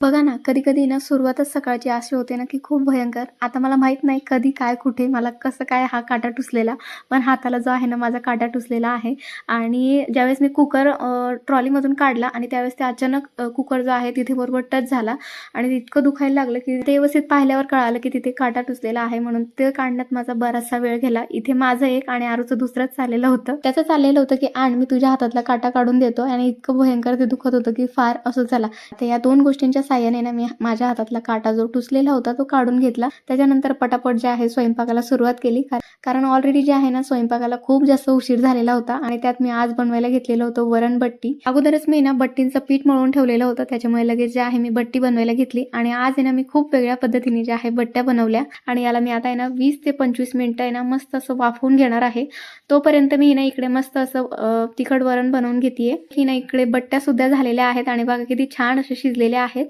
बघा ना, कधी-कधी ना सुरुवातच सकाळची अशी होते ना, की खूप भयंकर. आता मला माहीत नाही कधी, काय, कुठे मला कसं काय हा काटा टुचलेला. पण हाताला जो आहे ना माझा काटा टुचलेला आहे आणि ज्यावेळेस मी कुकर ट्रॉलीमधून काढला आणि त्यावेळेस ते अचानक कुकर जो आहे तिथे बरोबर टच झाला आणि इतकं दुखायला लागलं, की ते व्यवस्थित पाहिल्यावर कळालं, की तिथे काटा टुचलेला आहे म्हणून ते काढण्यात माझा बराचसा वेळ गेला. इथे माझं एक आणि आरूचं दुसरंच चाललेलं होतं. त्याचं चाललेलं होतं, की "आण मी तुझ्या हातातला काटा काढून देतो" आणि इतकं भयंकर ते दुखत होतं, की फार असं चला आता या 2 गोष्टींच्या साहाय्याने ना मी माझ्या हातातला काटा जो टुचलेला होता तो काढून घेतला. त्याच्यानंतर पटापट जे आहे स्वयंपाकाला सुरुवात केली. कारण ऑलरेडी जे आहे ना स्वयंपाकाला खूप जास्त उशीर झालेला होता आणि त्यात मी आज बनवायला घेतलेलं होतं वरण बट्टी. अगोदरच मी ना बट्टींचं पीठ मळून ठेवलेलं होतं, त्याच्यामुळे लगेच जे आहे मी बट्टी बनवायला घेतली आणि आज आहे ना मी खूप वेगळ्या पद्धतीने जे आहे बट्ट्या बनवल्या आणि याला मी आता आहे ना 20 ते 25 मिनिटं आहे ना मस्त असं वाफवून घेणार आहे. तोपर्यंत मी ना इकडे मस्त असं तिखट वरण बनवून घेतेय. की ना इकडे बट्ट्या सुद्धा झालेल्या आहेत आणि बघा किती छान अशा शिजलेल्या आहेत.